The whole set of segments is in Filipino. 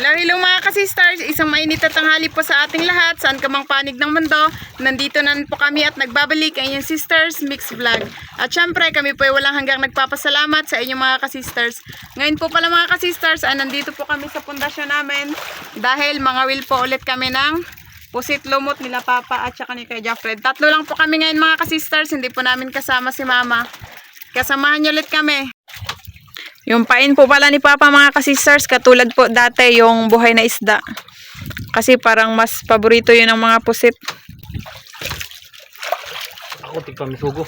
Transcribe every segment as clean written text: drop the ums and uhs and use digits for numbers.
Hello mga ka-sisters, isang mainit at tanghali po sa ating lahat, saan ka mang panig ng mundo. Nandito na po kami at nagbabalik ang inyong sisters mix vlog. At syempre kami po ay walang hanggang nagpapasalamat sa inyong mga ka-sisters. Ngayon po pala mga ka-sisters, nandito po kami sa pundasyon namin dahil mga will po ulit kami ng pusit lumot nila Papa at saka ni Kuya Jafred. Tatlo lang po kami ngayon mga ka-sisters, hindi po namin kasama si Mama. Kasamahan niyo ulit kami. Yung pain po pala ni Papa mga ka-sisters, katulad po dati yung buhay na isda. Kasi parang mas paborito yun ng mga pusit. Ako tigpamisugo.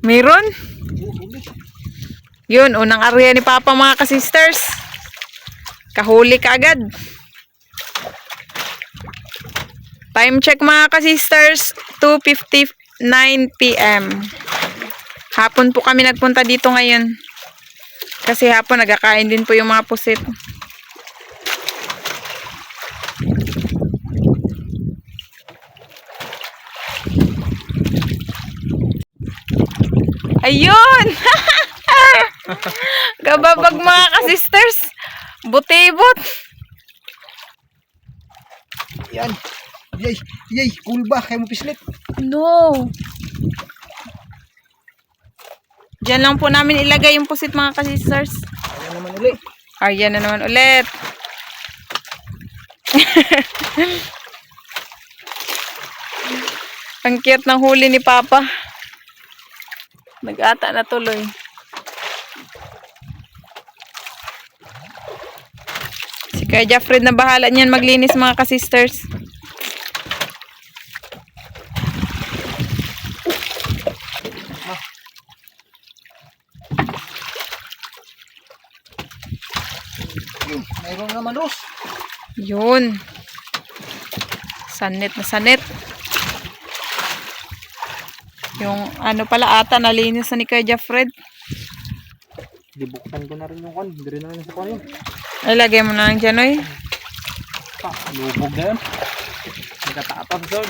Meron? Yun, unang area ni Papa mga ka-sisters. Kahuli ka agad. Time check mga ka-sisters, 2:59 PM. Hapon po kami nagpunta dito ngayon. Kasi hapon nagkakain din po yung mga pusit. Ayun! Gababag mga ka-sisters. Butibot. Yan. Yay, kulba. Kaya mo pislit. No. Diyan lang po namin ilagay yung pusit mga ka-sisters. Ayan naman ulit. Ayan na naman ulit. Ang cute ng huli ni Papa. Nag-ata na tuloy. Si Kuya Jafred na bahala niyan maglinis mga ka-sisters. Mayroon naman dos. Yun. Sanit na sanit. Yung ano pala ata nalinis na ni Kuya Jafred. Dibuktan ko na rin yung kon. Hindi rin na rin sa kon yun. Ay, lagay mo na lang dyan, oy. Lubog na yun. Nagkataapag doon.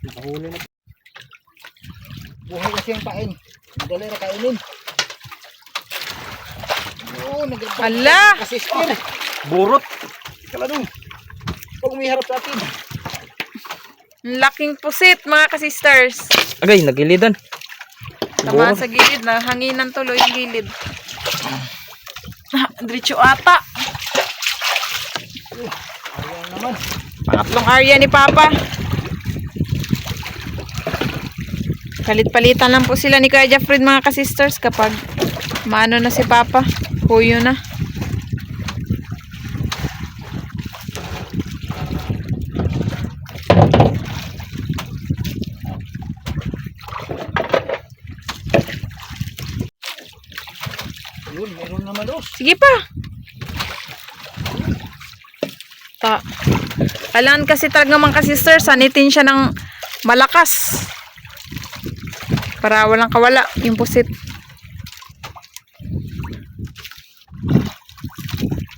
Nakahuli na. Buhay kasi ang pain. Madali na kainin. Oo, Ala! Kasistir. Burot. Kala dun. Pag umiharap sa atin. Laking pusit, mga ka-sisters. Agay, nagilidan. Tama sa gilid, nahanginan tuloy yung gilid. Diretso ata. Ayan naman. Pangatlong area ni Papa. Palit-palitan lang po sila ni Kuya Jafred mga ka-sisters kapag maano na si Papa. Huyo na. Yun, meron naman dos. Sige pa. Kailangan kasi talaga mga ka-sisters, sanitin siya ng malakas. Para walang kawala yung pusit.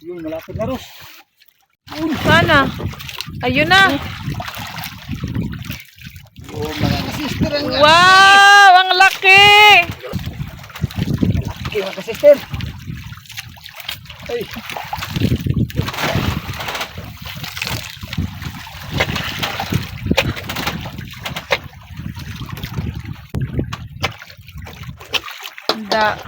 Yun, malapit na dos. Sana. Ayun na. Oh, mga sister ang Wow! Ang laki! okay, mga sister. Ay. Da.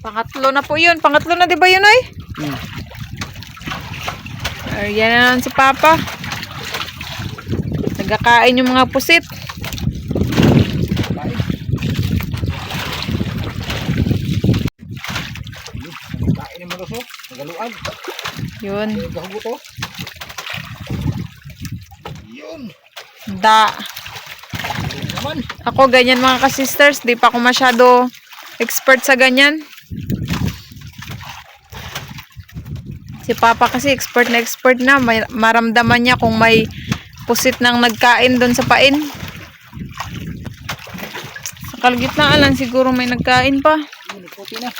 Pangatlo na po yun. Pangatlo na, di ba yun, oy? Ayan na lang si Papa. Nagkakain yung mga pusit. Kain naman dos, nagaluan. Yun. Gahugot to. Yun. Da. Naman. Ako ganyan mga ka-sisters. Di pa ako masyado expert sa ganyan. Si Papa kasi expert na. Maramdaman niya kung may pusit nang nagkain doon sa pain. Sa kalagitnaan lang siguro may nagkain pa. Yun, puti na.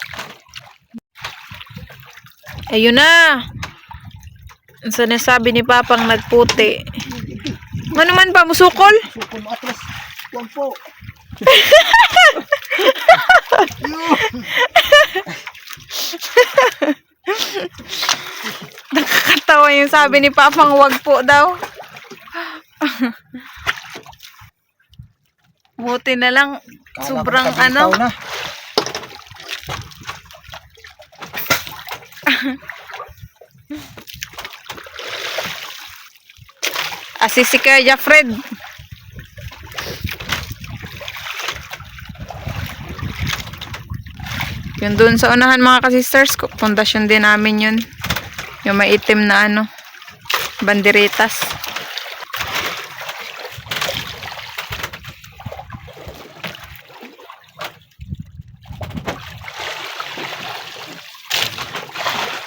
Ayun na. Sa nasabi ni Papang nagputi. Ano man ba, musukol? Sukol mo atlas. Huwag po. Nakakatawa yung sabi ni Papang wag po daw. Buti na lang, Kala ko sobrang nakabitaw ano. na. Assist si Kuya Fred. Yun doon sa unahan mga kasisters, pundasyon din namin yun. Yung maitim na ano, banderitas.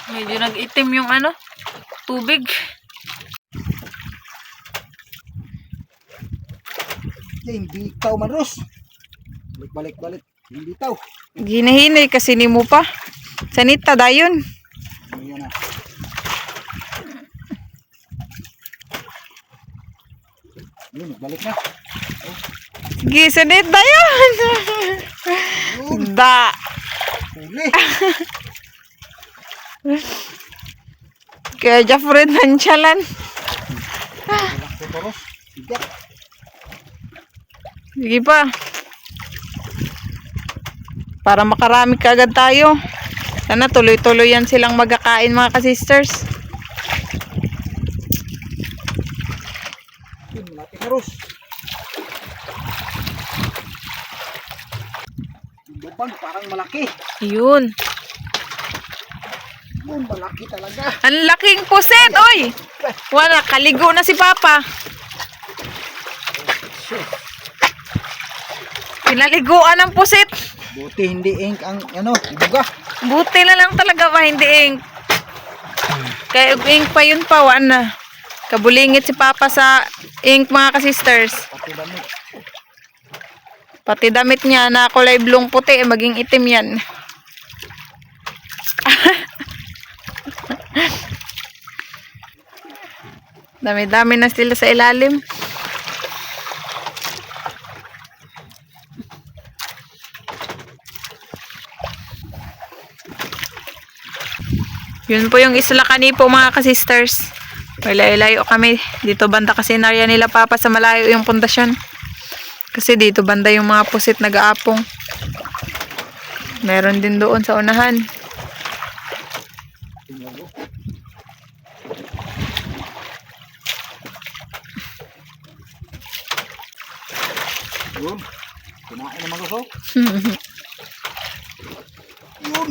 Medyo nag-itim yung ano, tubig. Hindi taw man Ros. Balik. Hindi taw. Ginahinay kasi ni mo pa. Sanita dayon. Ayan na. Yun, balik na. Sige, sanit dayon. Da. Huli. Kaya Jeffrey nantsalan. Walang po Ros. Bigat. Sige pa. Para makarami kaagad tayo. Sana tuloy-tuloy yan silang magkakain mga kasisters. Yun, malapit na Ros. Yung lubang parang malaki. Yun. Yun, malaki talaga. Ang laking puset, oy! Wala, kaligo na si Papa. Pinaliguan ng puset. Buti hindi ink ang ano, ibuga. Buti na lang talaga pa, hindi ink. Kaya ink pa yun pa, wala na. Kabulingit si Papa sa ink mga kasisters. Pati damit. Pati damit niya na kulay blong puti, maging itim yan. Dami-dami na sila sa ilalim. Yun po yung Isla Canipo mga kasisters. Layo-layo kami. Dito banda kasi narya nila Papa sa malayo yung pundasyon. Kasi dito banda yung mga pusit nag-aapong. Meron din doon sa unahan. Yun. Kinain naman gusto. Yun.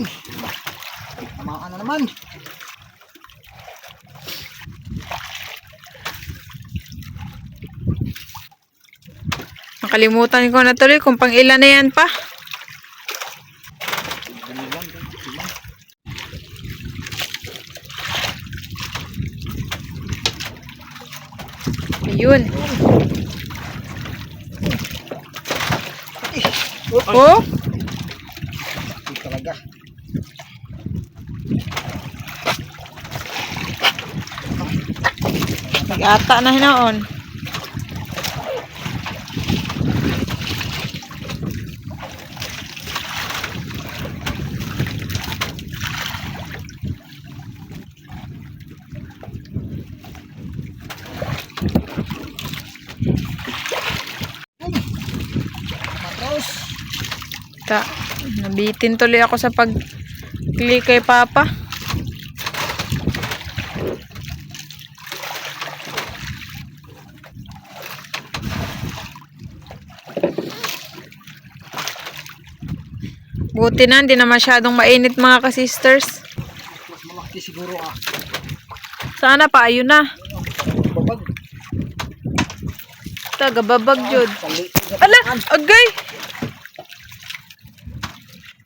Tamaan na naman. Nakalimutan ko na tuloy kung pang ilan na yan pa. Ayun. Oh, Hindi talaga. nag-ata na hinaon. Matos. Nabitin tuloy ako sa pag-click kay Papa. Buti na, hindi na masyadong mainit mga kasisters. Mas malaki siguro ah. Sana pa, ayun na. Babag. Tagababag jud. Palit. Ala, agay!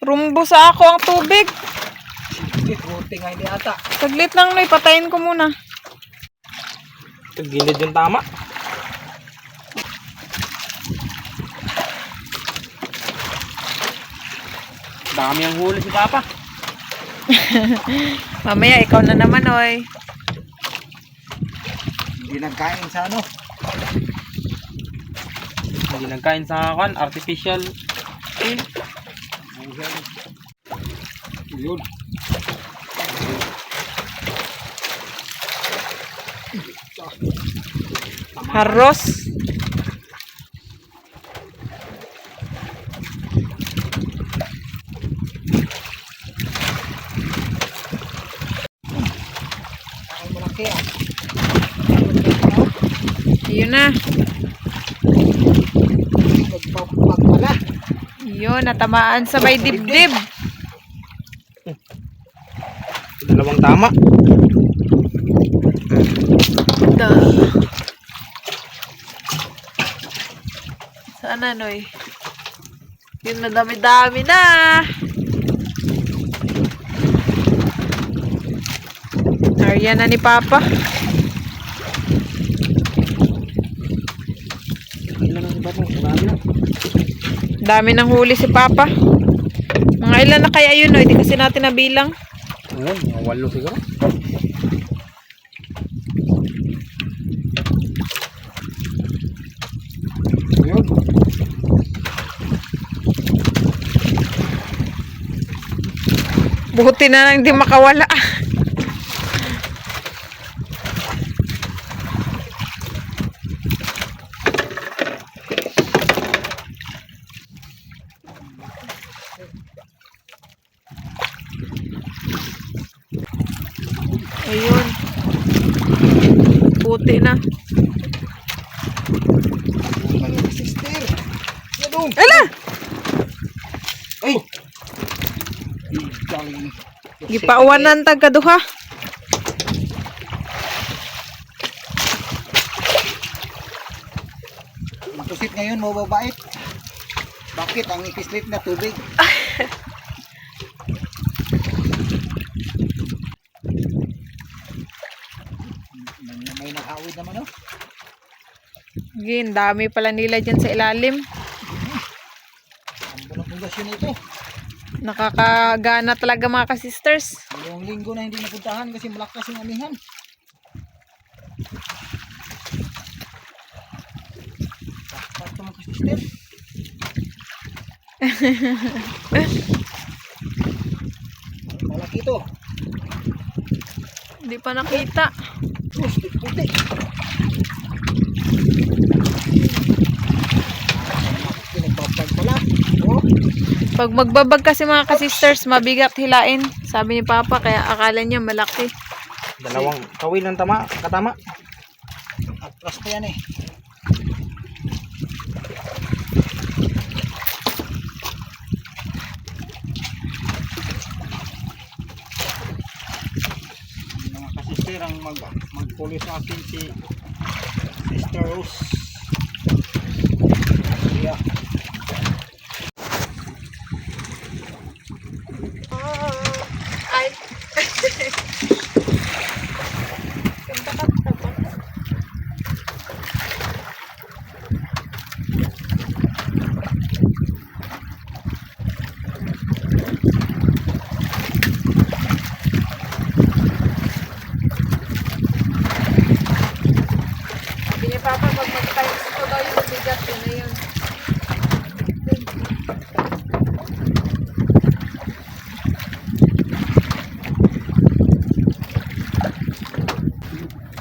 Rumbo sa ako ang tubig. Buti nga hindi ata. Saglit lang, Noy. Patayin ko muna. Gilid yung tama. Dami ang huli si Papa. Mamaya, ikaw na naman, Noy. Hindi nagkain sa ano. Hindi nagkain sa kan, artificial. Yun. Haros. Ay, malaki ah. Yun na. Nagpapag pala. Yun, natamaan sa may dibdib. Dalawang tama. Sana, Noy? Yung nadami-dami na. Arya na ni Papa. Ilan ang iba mo? Marami na. Dami ng huli si Papa. Mga ilan na kaya yun, Noy? Di kasi natin nabilang. Ayun, mga 8 siguro. Yun. Buti na lang di makawala. Ayun. Buti na. Malaki sister. Yadong. Ala! Ay. Galing. Gipauwanan tag kaduha. Ang pusit ngayon mababait. Bakit ang ipislit na tubig? May nakawid naman oh. Gin, dami pala nila dyan sa ilalim. Ang bulang pulasyon ito. Nakakagana talaga mga ka-sisters. 2 linggo na hindi napuntahan kasi malakas yung anihan. Takpat ito mga sister. Malaki ito. Hindi pa nakita. Puti. Pinagbabag pala. Oh. Pag magbabag kasi mga ka-sisters, mabigat hilain. Sabi ni Papa, kaya akala niya malaki. Dalawang kawil ng tama, katama. Atras pa yan eh. Mga kasister ang magpulis sa akin si Sister Rose. Yeah. Ay. Sabi ni Papa, pag mag-times ko daw yung bigat, yun na yun.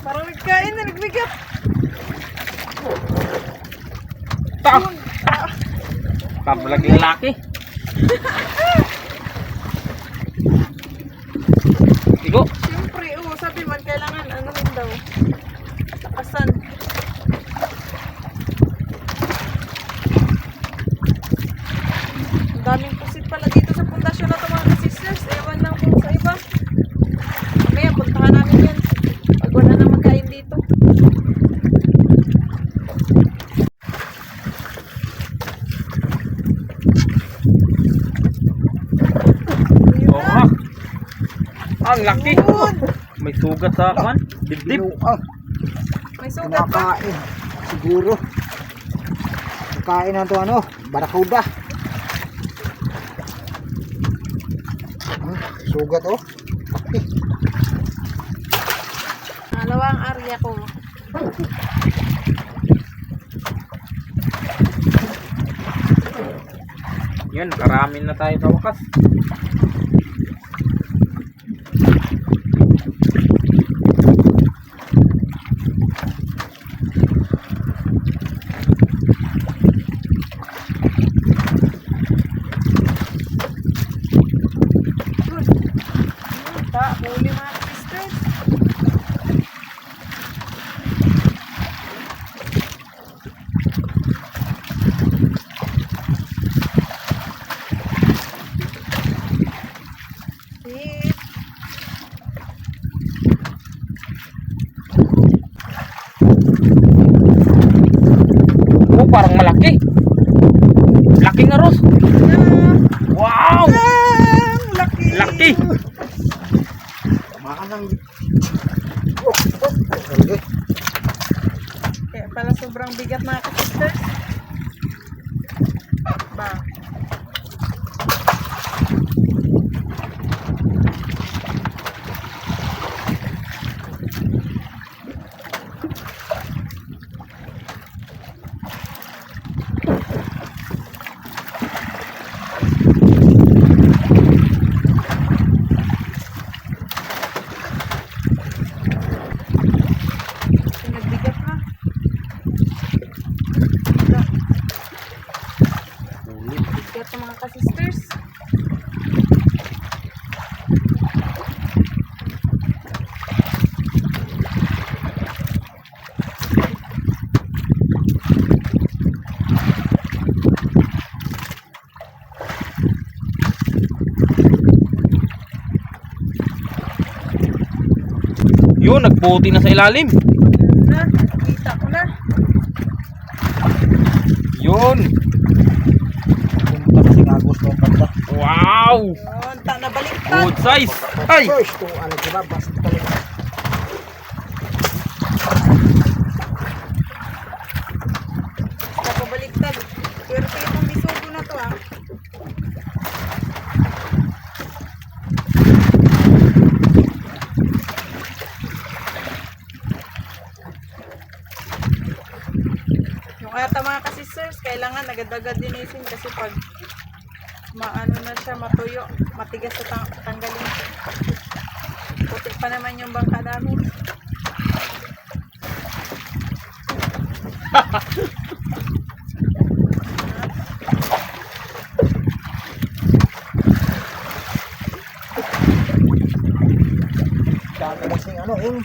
Parang nagkain na, nagbigat. Pabulag yung lalaki. Tigo. Siyempre, sabi man, kailangan ano rin daw. Takasan. Ang daming pusit pala dito sa pundasyon na ito mga ka-sisters. Ewan lang kung sa iba. Mamaya, puntahan namin yan. Pag wala na magkain dito. Ayun Oo na. nga. Ang laki. Yun. May sugat sa kan. Dibdib. Ah, May sugat pa. kinakain. Siguro. Nakain na ito ano, barakuda. Sugat oh. Dalawang area ko. Yun, nakaramin na tayo sa wakas. Huli mga sisters. Oh, parang malaki. Laki nga, Ros. Wow! Laki! Laki! Tamaan ng... Talaga. Kaya pala sobrang bigat mga sisters. Ba? Nagbigat na. Bigat ng mga ka-sisters. Yun, nagputi na sa ilalim. Yun na, nakita ko na. Yun. Punta kasi nga gusto ng banda. Wow! Yun, nabaliktad. Good size. Ay! First, kung ano diba, basta talaga. Napabaliktad. Pero kaya itong bisugo na to ah. Yung ata mga ka-sisters, kailangan agad-agad dinisin kasi pag maano na siya, matuyo, matigas sa tanggalin. Puti pa naman yung bangka namin. Dami kasing ano, yung...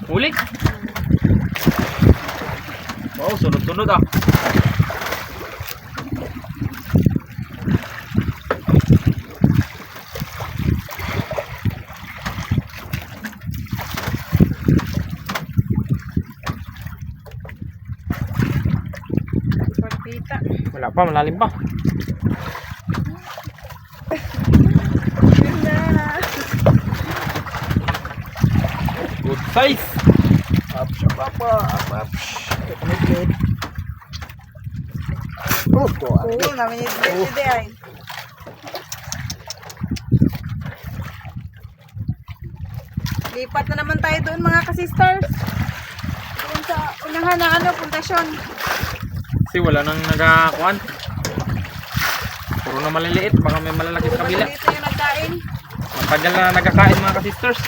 Huli. Wow, sunod-sunod ah. Pagkita. Wala pa, malalim pa. Yun na. Good size. Ups, ups. Ito kami plate. Oh, to. Oo, namin yung plate ay. Lipat na naman tayo doon mga ka-sisters. Doon sa unahan na ano, pundasyon. Kasi wala nang nagakuan. Puro na maliliit. Baka may malalaki sa kabila. Dito yung nagkain. Matagal na nagkakain mga ka-sisters.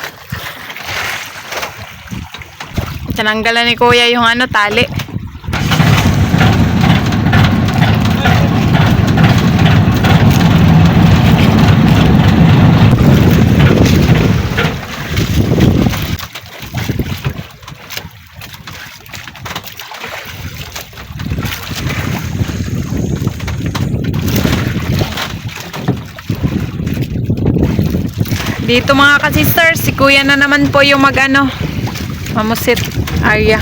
Tinanggalan ni Kuya yung ano, tali. Dito mga ka-sisters, si Kuya na naman po yung mag-ano, mamusit area.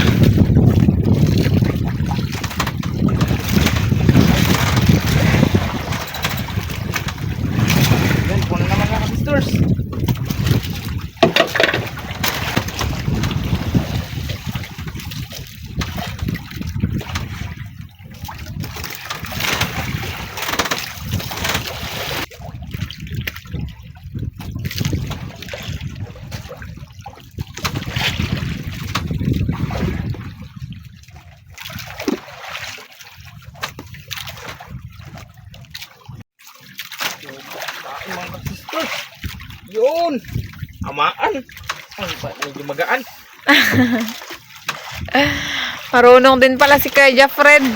Yan, puno naman mga ka-sisters. Tamaan. Ay, medyo magaan. Marunong din pala si Kuya Fred.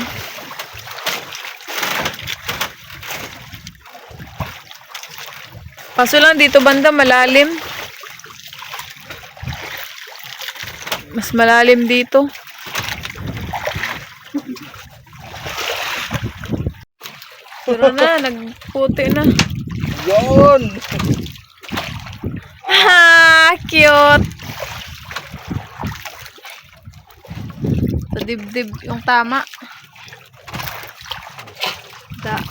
Kaso lang dito banda malalim. Mas malalim dito. Pero na, nagputi na. Yun! Ha, cute. Sa dibdib yung tama.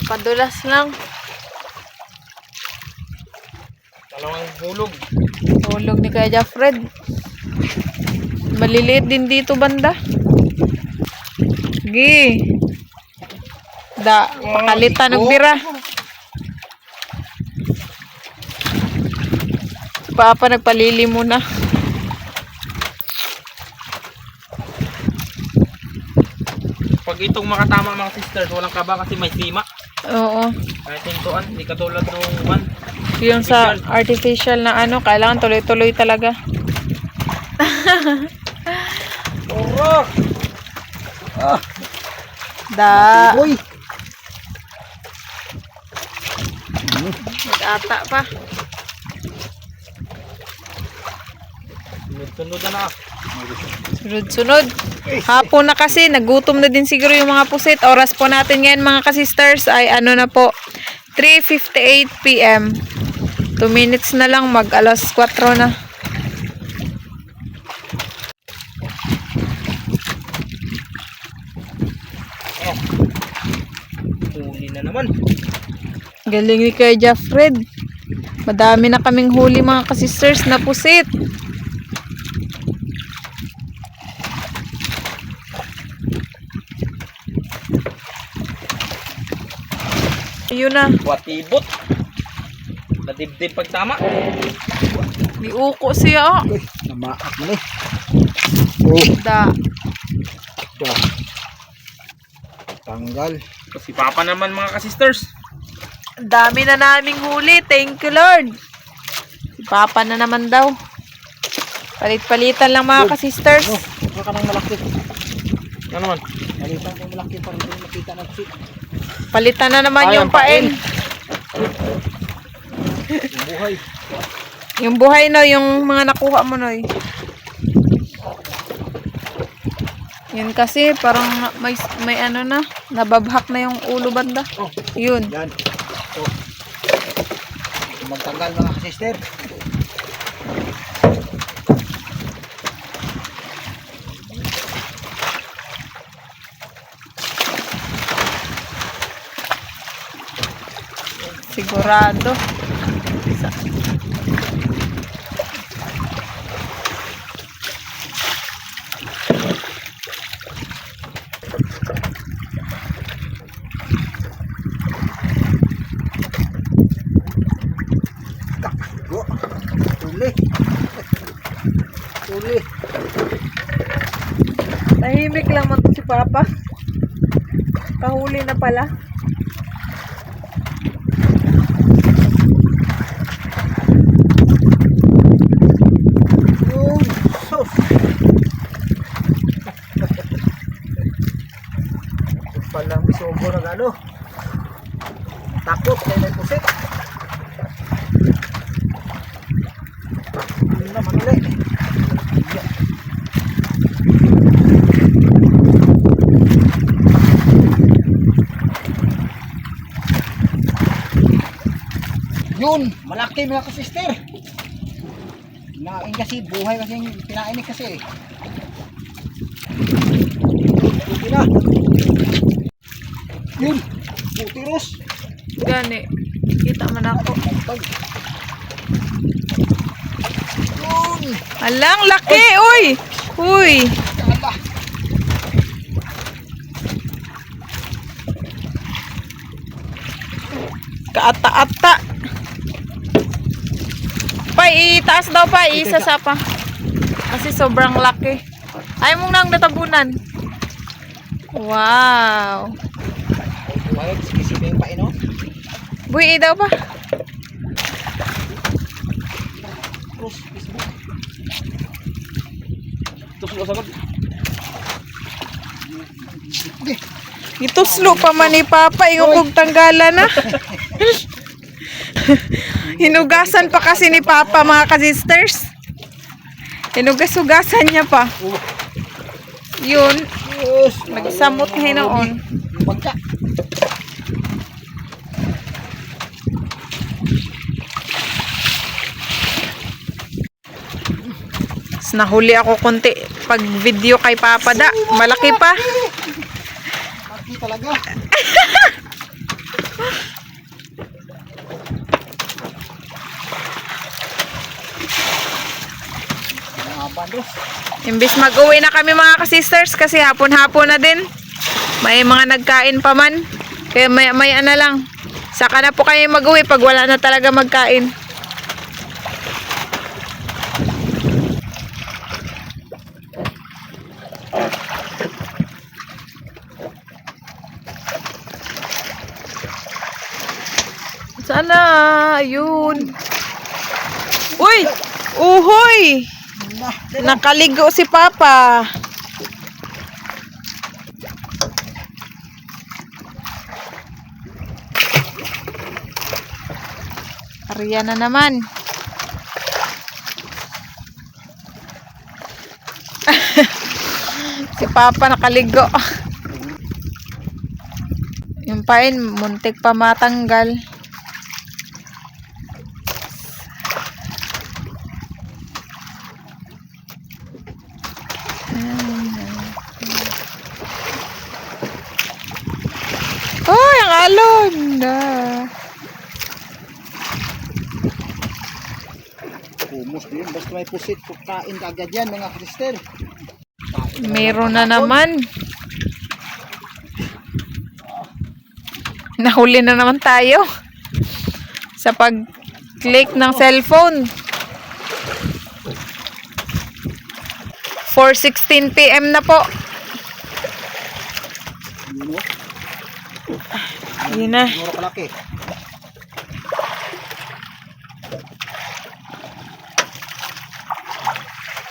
Padulas lang. Dalawang hulog. Hulog ni Kuya Fred. Maliliit din dito banda. Sige. Pakalitan ng bira. Si Papa nagpalili muna. Pag itong makatama mga sisters, walang kaba kasi may sima. Oo. Kahit hintuan, hindi katulad nung one. Yung sa artificial na ano, kailangan tuloy-tuloy talaga. Oro! Uy! Nag-ata pa. Sunod na. Sunod-sunod. Hapon na kasi, nagutom na din siguro yung mga pusit. Oras po natin ngayon mga kasisters ay ano na po, 3:58 PM. 2 minutes na lang, mag alas 4 na. Huli na naman. Galing ni Kuya Fred. Madami na kaming huli mga kasisters na pusit. Ayun na. Watibot. Nadibdib pag tama. Niuko siya. Uy, namaak mo eh. Oh, Da. tanggal. Si Papa naman mga kasisters. Dami na naming huli. Thank you, Lord. Si Papa na naman daw. Palit-palitan lang mga kasisters. Oh, huwag ka nang malaki. Ano naman? Malitan ko malaki para hindi makita ng sit. Palitan na naman Ay, yung ang pain. pain. Yung buhay. Yung buhay no, yung mga nakuha mo no. Yun kasi parang may ano na, nababhak na yung ulo banda. Oh, Yun. yan. So, magtanggal mga sister. Sigurado. Go. Tuli. Tuli. Tahimik lang man to si Papa. Kahuli na pala. Yun. Sus. Palang bisogo na gano. Takot kaya may pusit. Yun naman ulit. Yun, malaki mga kasister. Kinain kasi, buhay kasi pinainik kasi eh. Buti na. Yun, butiros. Gani. Kita man ako. Pag. Yun. Alang laki, uy. Uy. Kala. Kaata-ata. Pa, itaas daw pa, isa sa pa. Kasi sobrang laki. Ay mong nang natabunan. Wow. Buhay, sige-sige yung pain, no? Buhi daw pa. Cross, Tuslo sagod. Ituslo pa man ni Papa, ingukog tanggalan na. Hinugasan pa kasi ni Papa, mga ka-sisters. Hinugas-hugasan niya pa. Yun, Yes. nagsamot hinoon. Pagka. Nahuli ako konti pag video kay Papa da. Malaki pa. Mati talaga. Mga bandos. Imbis mag-uwi na kami mga ka-sisters kasi hapon-hapon na din. May mga nagkain pa man. Kaya maya na lang. Saka na po kayo mag-uwi pag wala na talaga magkain. Sana, ayun. Uy! Uhoy! Nakaligo si Papa. Arya na naman. Si Papa nakaligo. Yung pain, muntik pa matanggal. Oh, ang alon na. Kumos din. Basta may pusit. Kain ka agad yan mga sister. Meron na naman. Nahuli na naman tayo sa pag-click ng cellphone. 4:16 PM na po. Yun o. Yun na. Siguro kalaki.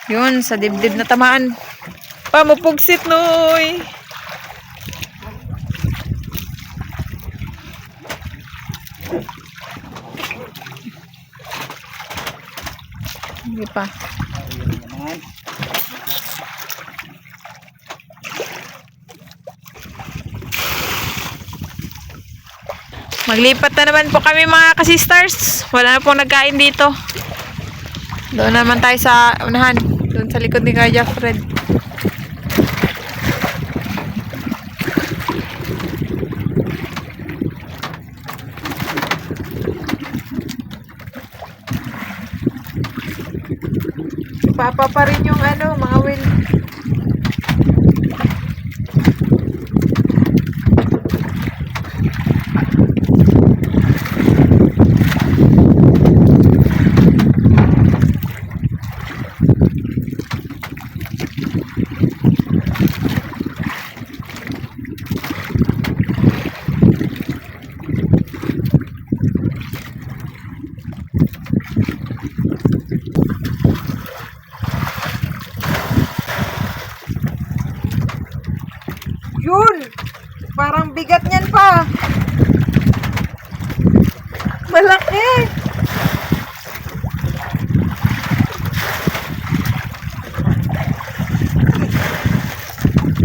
Yun, sa dibdib na tamaan. Pamupugsit, noy. Hindi pa. Ayun naman. Maglipat na naman po kami mga ka-sisters. Wala na pong nagkain dito. Doon naman tayo sa unahan. Doon sa likod ni Kuya Fred. Papa pa rin yung mga wheel. Yun! Parang bigat niyan pa. Malaki.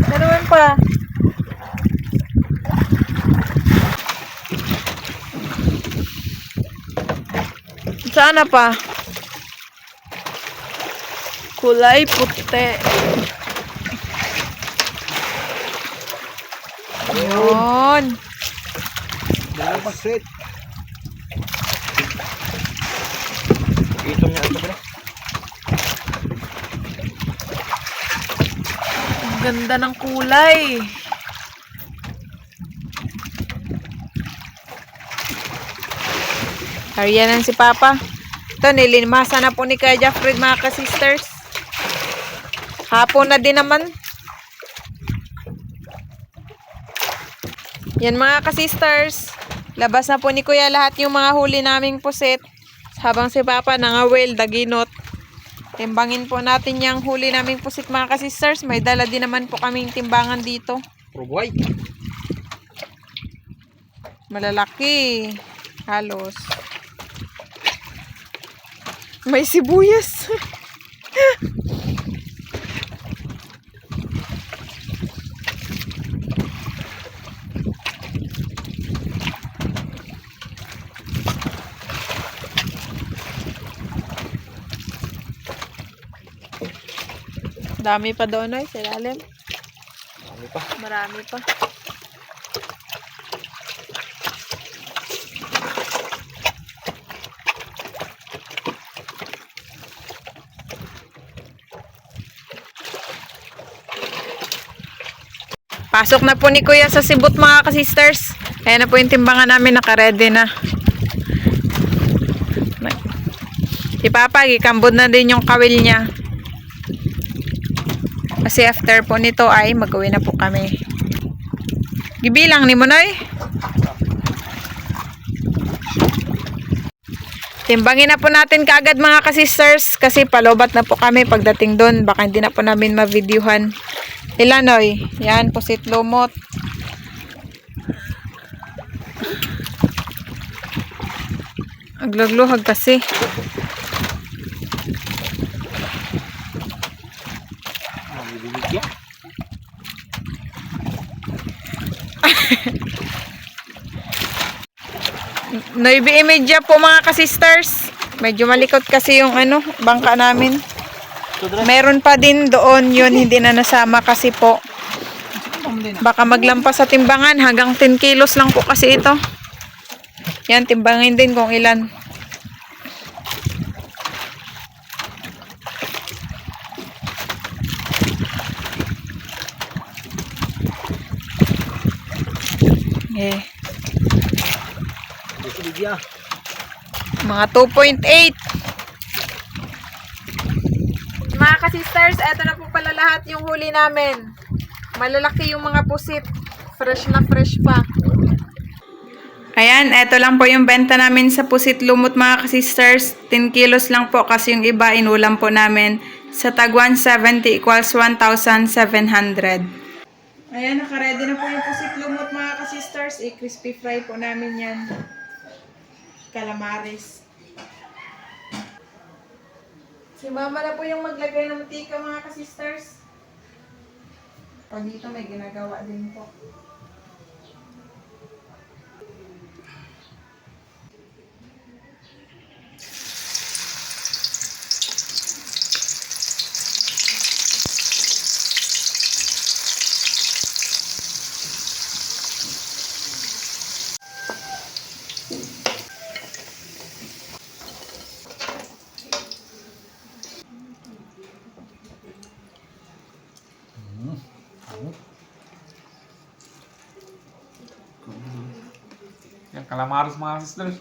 Ano naman pa? Sana pa? Kulay puti. Yun. Dalawang pusit. Ito niya ito bro. Ang ganda ng kulay. Ariyanan si Papa. Ito, nilimasan na po ni Kuya Fred mga ka-sisters. Hapon na din naman. Yan mga ka-sisters. Labas na po ni Kuya lahat yung mga huli naming pusit. Habang si Papa nangawil, daginot. Timbangin po natin yung huli naming pusit mga ka-sisters. May dala din naman po kaming timbangan dito. Proboy. Malalaki. Halos. May sibuyas. Dami pa doon ay sa ilalim. Ano pa? Marami pa. Pasok na po ni Kuya sa sibot mga ka-sisters. Ayan na po yung timbangan namin, naka-ready na. Si Papa, gikambod na din yung kawil niya. Kasi after po nito ay mag-uwi na po kami. Gibilang ni Monoy. Timbangin na po natin kaagad mga ka-sisters kasi palobat na po kami pagdating doon. Baka hindi na po namin ma-videohan. Ilan oy? Yan, pusit lumot. Aglagluhag kasi. Bibigyan. Noibi imedya po mga ka-sisters. Medyo malikot kasi yung bangka namin. Meron pa din doon, yun hindi na nasama kasi po. Baka maglampas sa timbangan, hanggang 10 kilos lang po kasi ito. Yan, timbangin din kung ilan. Okay. Mga 2.8. Mga ka-sisters, eto na po pala lahat yung huli namin. Malalaki yung mga pusit. Fresh na fresh pa. Ayan, eto lang po yung benta namin sa pusit lumot mga ka-sisters. 10 kilos lang po kasi yung iba inulam po namin. Sa tag 170 equals 1,700. Ayan, nakaready na po yung pusit lumot mga ka-sisters. I-crispy fry po namin yan. Calamares. Si Mama na po yung maglagay ng mantika mga ka-sisters. Pag dito may ginagawa din po. Yung calamares mga sisters.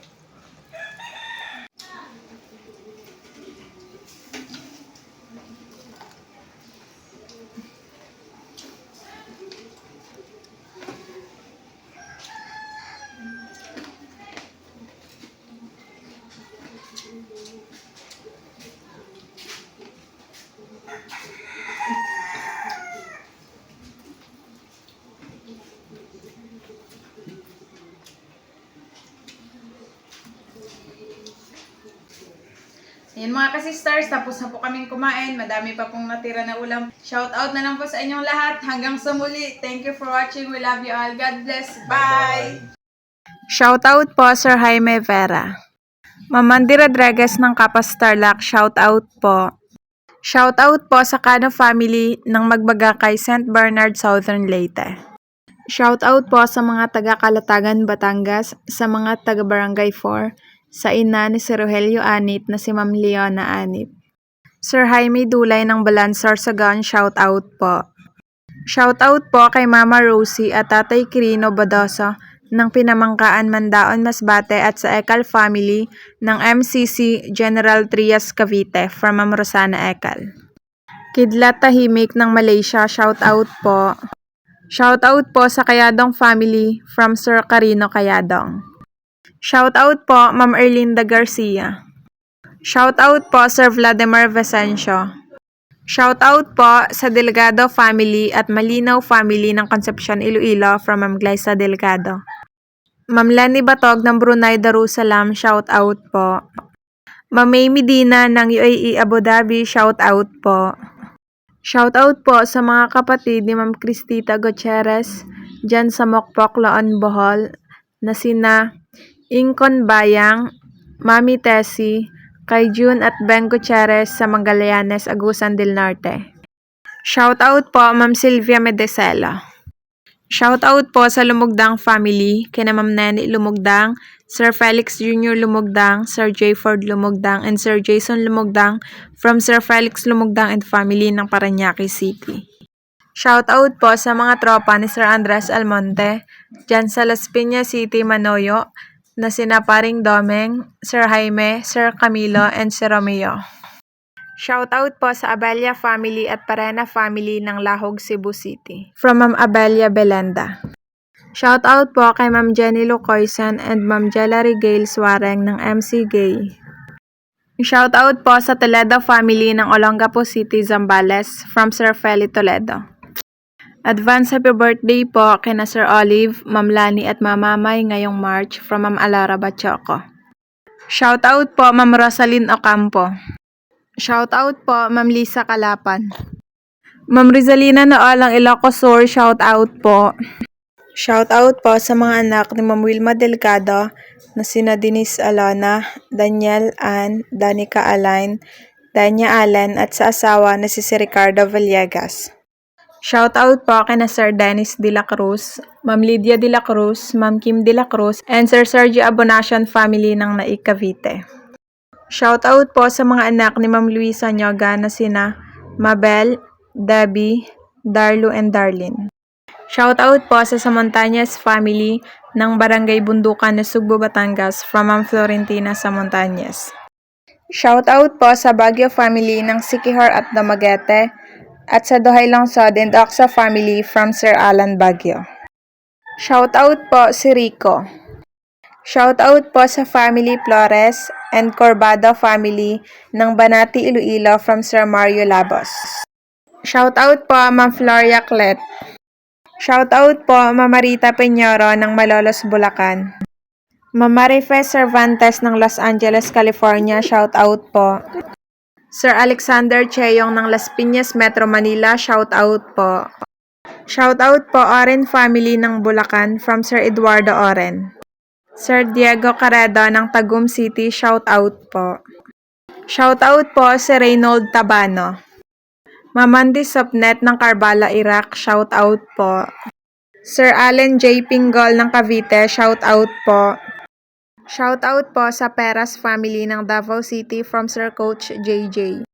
Ayan mga ka-sisters, tapos na po kaming kumain. Madami pa pong natira na ulam. Shout out na lang po sa inyong lahat. Hanggang sa muli. Thank you for watching. We love you all. God bless. Bye! Shout out po Sir Jaime Vera. Mamandi Rodriguez ng Kapas Tarlac. Shout out po. Shout out po sa Cano family ng Magbagakay, St. Bernard, Southern Leyte. Shout out po sa mga taga Calatagan, Batangas, sa mga taga Barangay 4, sa ina ni Sir Rogelio Anit na si Ma'am Leona Anit. Sir Jaime Dulay ng Balansor Sagan, shout out po. Shout out po kay Mama Rosie at Tatay Quirino Badoso ng Pinamangkaan, Mandaon, Masbate at sa Ekal family ng MCC General Trias Cavite from Ma'am Rosana Ekal. Kidlat Tahimik ng Malaysia, shout out po. Shout out po sa Kayadong family from Sir Carino Kayadong. Shout out po Ma'am Erlinda Garcia. Shoutout po Sir Vladimir Vicencio. Shoutout po sa Delgado family at Malinaw family ng Concepcion, Iloilo from Ma'am Glyza Delgado. Ma'am Lenny Batog ng Brunei Darussalam, shoutout po. Ma'am May Medina ng UAE Abu Dhabi, shoutout po. Shoutout po sa mga kapatid ni Ma'am Cristita Gutierrez dyan sa Mokpok, Loan, Bohol na sina Incon Bayang, Mami Tessie, kay June at Ben Gutierrez sa Magallanes, Agusan del Norte. Shoutout po Ma'am Sylvia Medesela. Shoutout po sa Lumugdang family, kina Ma'am Nene Lumugdang, Sir Felix Jr. Lumugdang, Sir J. Ford Lumugdang, and Sir Jason Lumugdang from Sir Felix Lumugdang and family ng Parañaque City. Shoutout po sa mga tropa ni Sir Andres Almonte, dyan sa Las Piñas City, Manoyo, na sina Paring Domeng, Sir Jaime, Sir Camilo, and Sir Romeo. Shoutout po sa Abella family at Parena family ng Lahog, Cebu City. From Ma'am Abella Belenda. Shoutout po kay Ma'am Jenny Locoyson and Ma'am Jelary Gale Suareng ng MC Gay. Shoutout po sa Toledo family ng Olongapo City, Zambales from Sir Feli Toledo. Advance happy birthday po kina Sir Olive, Ma'am Lani at Mamamay ngayong March from Ma'am Alara Bachoco. Shoutout po Ma'am Rosalyn Ocampo. Shoutout po Ma'am Lisa Kalapan. Ma'am Rizalina Noolang Ilocos Sur, shoutout po. Shoutout po sa mga anak ni Ma'am Wilma Delgado na sina Denise Alona, Daniel Ann, Danica Alain, Danya Allen at sa asawa na si Ricardo Villegas. Shoutout po kina Sir Dennis De La Cruz, Ma'am Lydia De La Cruz, Ma'am Kim De La Cruz, and Sir Sergio Abonacion family ng Naik, Cavite. Shoutout po sa mga anak ni Ma'am Luisa Nyoga na sina Mabel, Debbie, Darlo, and Darlene. Shoutout po sa Samontañez family ng Barangay Bundukan na Sugbo, Batangas from Ma'am Florentina Samontañez. Shoutout po sa Baguio family ng Sikihor at Dumaguete at sa Duhay Lungsod and Oxa family from Sir Alan Baguio. Shoutout po si Rico. Shoutout po sa family Flores and Corbado family ng Banati, Iloilo from Sir Mario Labos. Shoutout po Ma'am Floria Clet. Shoutout po Ma'am Marita Peñoro ng Malolos, Bulacan. Ma'am Marife Cervantes ng Los Angeles, California, shoutout po. Sir Alexander Cheyong ng Las Piñas, Metro Manila, shoutout po. Shoutout po Oren family ng Bulacan from Sir Eduardo Oren. Sir Diego Caredo ng Tagum City, shoutout po. Shoutout po si Reynold Tabano. Mamandi Sopnet ng Carbala, Iraq, shoutout po. Sir Allen J. Pinggol ng Cavite, shoutout po. Shoutout po sa Peras family ng Davao City from Sir Coach JJ.